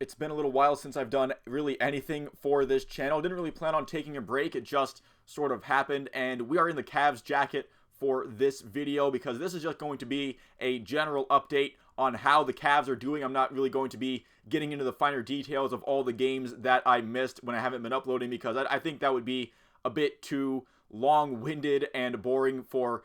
It's been a little while since I've done really anything for this channel. Didn't really plan on taking a break. It just sort of happened, and we are in the Cavs jacket for this video because this is just going to be a general update on how the Cavs are doing. I'm not really going to be getting into the finer details of all the games that I missed when I haven't been uploading, because I think that would be a bit too long-winded and boring for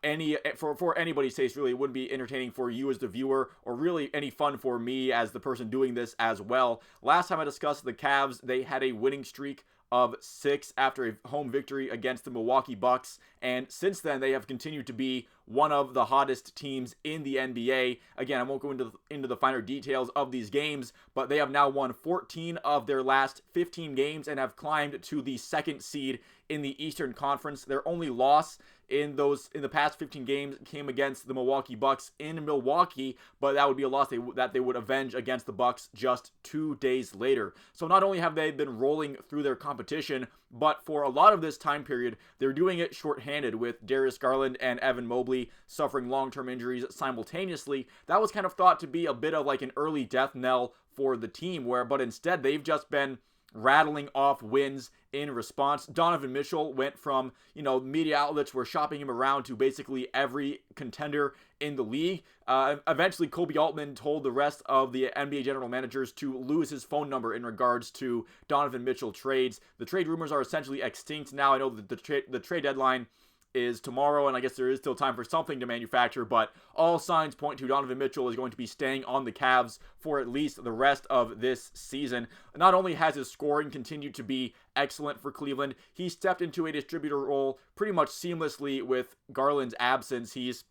anybody's taste. Really, it wouldn't be entertaining for you as the viewer, or really any fun for me as the person doing this as well. Last time I discussed the Cavs, they had a winning streak of 6 after a home victory against the Milwaukee Bucks, and since then they have continued to be one of the hottest teams in the NBA. Again, I won't go into the finer details of these games, but they have now won 14 of their last 15 games and have climbed to the second seed in the Eastern Conference. Their only loss in the past 15 games came against the Milwaukee Bucks in Milwaukee, but that would be a loss that they would avenge against the Bucks just 2 days later. So not only have they been rolling through their competition, but for a lot of this time period, they're doing it shorthanded, with Darius Garland and Evan Mobley suffering long-term injuries simultaneously. That was kind of thought to be a bit of like an early death knell for the team, but instead they've just been rattling off wins in response. Donovan Mitchell went from, media outlets were shopping him around to basically every contender in the league. Eventually, Kobe Altman told the rest of the NBA general managers to lose his phone number in regards to Donovan Mitchell trades. The trade rumors are essentially extinct now. I know that the trade deadline is tomorrow, and I guess there is still time for something to manufacture, but all signs point to Donovan Mitchell is going to be staying on the Cavs for at least the rest of this season. Not only has his scoring continued to be excellent for Cleveland, he stepped into a distributor role pretty much seamlessly with Garland's absence. He's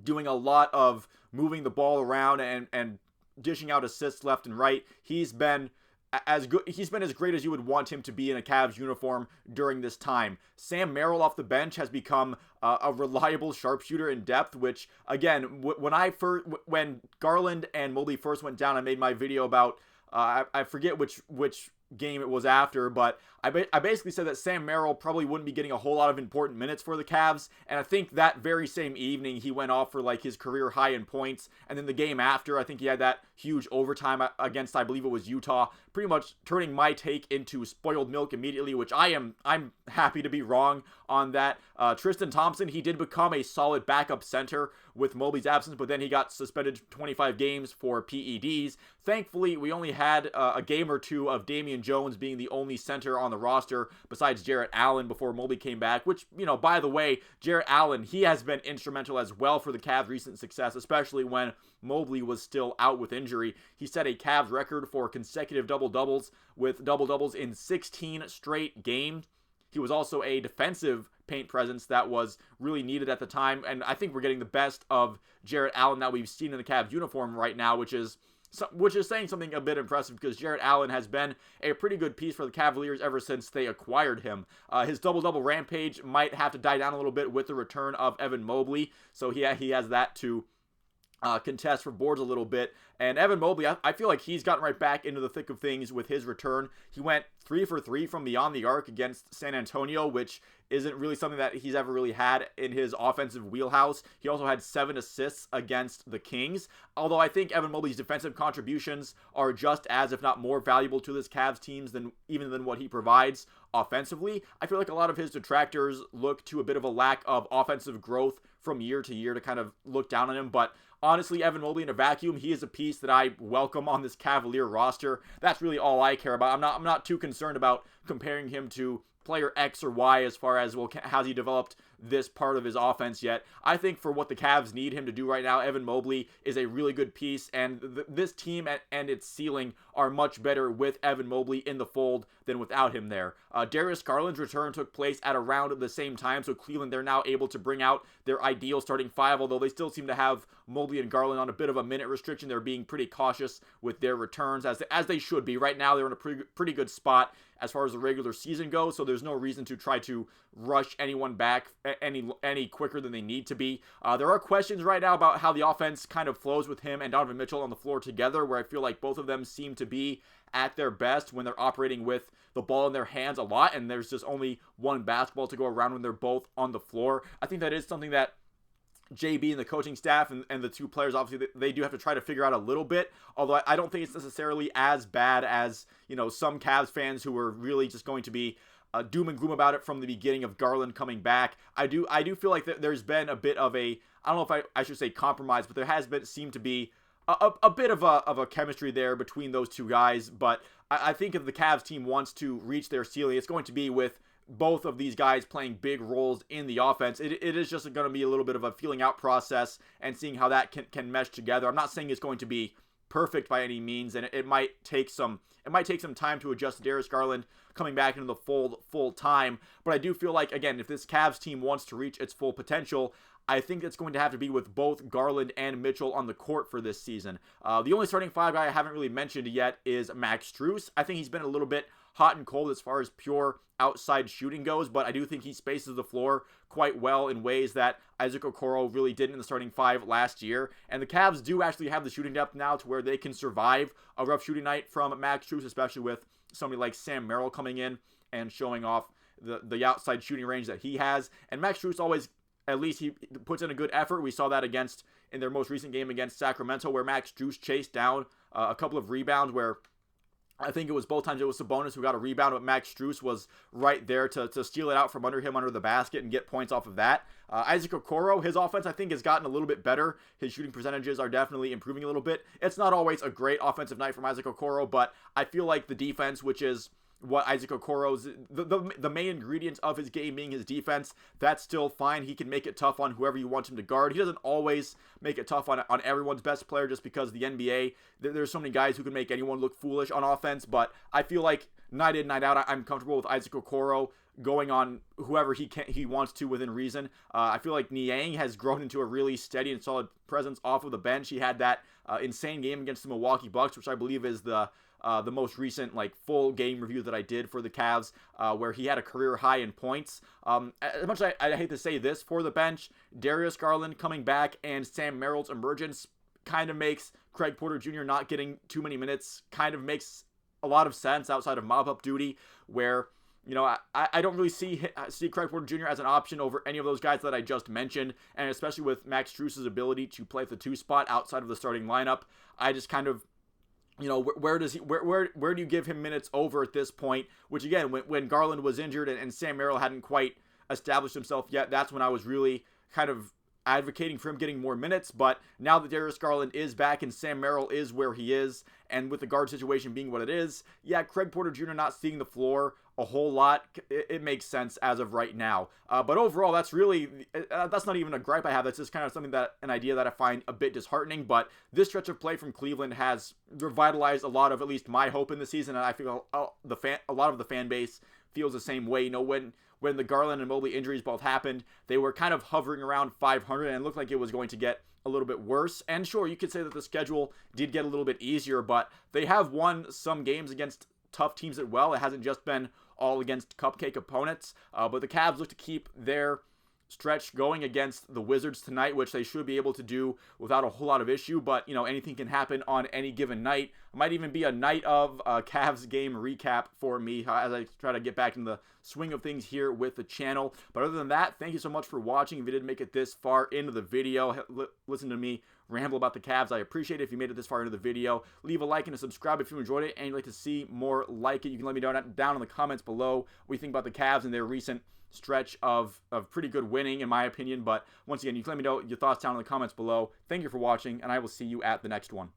doing a lot of moving the ball around and dishing out assists left and right. He's been as great as you would want him to be in a Cavs uniform during this time. Sam Merrill off the bench has become a reliable sharpshooter in depth, which again, when Garland and Mobley first went down, I made my video about I forget which game it was after, but I basically said that Sam Merrill probably wouldn't be getting a whole lot of important minutes for the Cavs, and I think that very same evening he went off for like his career high in points, and then the game after, I think he had that huge overtime against, I believe it was Utah, pretty much turning my take into spoiled milk immediately, which I'm happy to be wrong on that. Tristan Thompson, he did become a solid backup center with Mobley's absence, but then he got suspended 25 games for PEDs. Thankfully, we only had a game or two of Damian Jones being the only center on the roster besides Jarrett Allen before Mobley came back, which, by the way, Jarrett Allen, he has been instrumental as well for the Cavs' recent success, especially when Mobley was still out with injury. He set a Cavs record for consecutive double-doubles, with double-doubles in 16 straight games. He was also a defensive paint presence that was really needed at the time, and I think we're getting the best of Jarrett Allen that we've seen in the Cavs uniform right now, which is saying something a bit impressive, because Jarrett Allen has been a pretty good piece for the Cavaliers ever since they acquired him. His double-double rampage might have to die down a little bit with the return of Evan Mobley, so he has that to contest for boards a little bit. And Evan Mobley, I feel like he's gotten right back into the thick of things with his return. He went 3 for 3 from beyond the arc against San Antonio, which isn't really something that he's ever really had in his offensive wheelhouse. He also had 7 assists against the Kings, although I think Evan Mobley's defensive contributions are just as, if not more, valuable to this Cavs teams than what he provides offensively. I feel like a lot of his detractors look to a bit of a lack of offensive growth from year to year to kind of look down on him, but honestly, Evan Mobley in a vacuum, he is a piece that I welcome on this Cavalier roster. That's really all I care about. I'm not too concerned about comparing him to player X or Y as far as, well, has he developed this part of his offense yet. I think for what the Cavs need him to do right now, Evan Mobley is a really good piece, and this team and its ceiling are much better with Evan Mobley in the fold than without him there. Darius Garland's return took place at around the same time, so Cleveland, they're now able to bring out their ideal starting 5, although they still seem to have Mobley and Garland on a bit of a minute restriction. They're being pretty cautious with their returns, as they should be. Right now, they're in a pretty good spot as far as the regular season goes, so there's no reason to try to rush anyone back any quicker than they need to be. There are questions right now about how the offense kind of flows with him and Donovan Mitchell on the floor together, where I feel like both of them seem to be at their best when they're operating with the ball in their hands a lot, and there's just only one basketball to go around when they're both on the floor. I think that is something that JB and the coaching staff and the two players, obviously, they do have to try to figure out a little bit. Although I don't think it's necessarily as bad as, some Cavs fans who were really just going to be doom and gloom about it from the beginning of Garland coming back. I do feel like there's been a bit of a, I don't know if I should say compromise, but there has seemed to be a bit of a chemistry there between those two guys. But I think if the Cavs team wants to reach their ceiling, it's going to be with both of these guys playing big roles in the offense. It is just going to be a little bit of a feeling out process and seeing how that can mesh together. I'm not saying it's going to be perfect by any means, and it might take some time to adjust to Darius Garland coming back into the fold full time. But I do feel like, again, if this Cavs team wants to reach its full potential, I think it's going to have to be with both Garland and Mitchell on the court for this season. The only starting five guy I haven't really mentioned yet is Max Strus. I think he's been a little bit hot and cold as far as pure outside shooting goes, but I do think he spaces the floor quite well in ways that Isaac Okoro really didn't in the starting five last year. And the Cavs do actually have the shooting depth now to where they can survive a rough shooting night from Max Strus, especially with somebody like Sam Merrill coming in and showing off the outside shooting range that he has. And Max Strus always, at least he puts in a good effort. We saw that in their most recent game against Sacramento, where Max Strus chased down a couple of rebounds where I think it was both times it was Sabonis who got a rebound, but Max Strus was right there to steal it out from under him under the basket and get points off of that. Isaac Okoro, his offense, I think, has gotten a little bit better. His shooting percentages are definitely improving a little bit. It's not always a great offensive night from Isaac Okoro, but I feel like the defense, which is what Isaac Okoro's, the main ingredient of his game being his defense, that's still fine. He can make it tough on whoever you want him to guard. He doesn't always make it tough on everyone's best player just because the NBA, there's so many guys who can make anyone look foolish on offense, but I feel like night in, night out, I'm comfortable with Isaac Okoro going on whoever he wants to within reason. I feel like Niang has grown into a really steady and solid presence off of the bench. He had that insane game against the Milwaukee Bucks, which I believe is the most recent full game review that I did for the Cavs, where he had a career high in points. As much as I hate to say this for the bench, Darius Garland coming back and Sam Merrill's emergence kind of makes Craig Porter Jr. not getting too many minutes kind of makes a lot of sense outside of mop-up duty, where I don't really see Craig Porter Jr. as an option over any of those guys that I just mentioned, and especially with Max Strus's ability to play at the 2 spot outside of the starting lineup, I just kind of, where do you give him minutes over at this point? Which again, when Garland was injured and Sam Merrill hadn't quite established himself yet, that's when I was really kind of advocating for him getting more minutes. But now that Darius Garland is back and Sam Merrill is where he is, and with the guard situation being what it is, yeah, Craig Porter Jr. not seeing the floor a whole lot, it makes sense as of right now. But overall, that's not even a gripe I have. That's just kind of an idea that I find a bit disheartening. But this stretch of play from Cleveland has revitalized a lot of at least my hope in the season, and I feel a lot of the fan base feels the same way. When the Garland and Mobley injuries both happened, they were kind of hovering around 500, and it looked like it was going to get a little bit worse. And sure, you could say that the schedule did get a little bit easier, but they have won some games against tough teams as well. It hasn't just been all against cupcake opponents, but the Cavs look to keep their stretch going against the Wizards tonight, which they should be able to do without a whole lot of issue. But anything can happen on any given night. It might even be a night of Cavs game recap for me as I try to get back in the swing of things here with the channel. But other than that, thank you so much for watching. If you didn't make it this far into the video, listen to me ramble about the Cavs, I appreciate it. If you made it this far into the video, leave a like and a subscribe if you enjoyed it and you'd like to see more like it. You can let me know down in the comments below what you think about the Cavs and their recent stretch of pretty good winning, in my opinion. But once again, you can let me know your thoughts down in the comments below. Thank you for watching, and I will see you at the next one.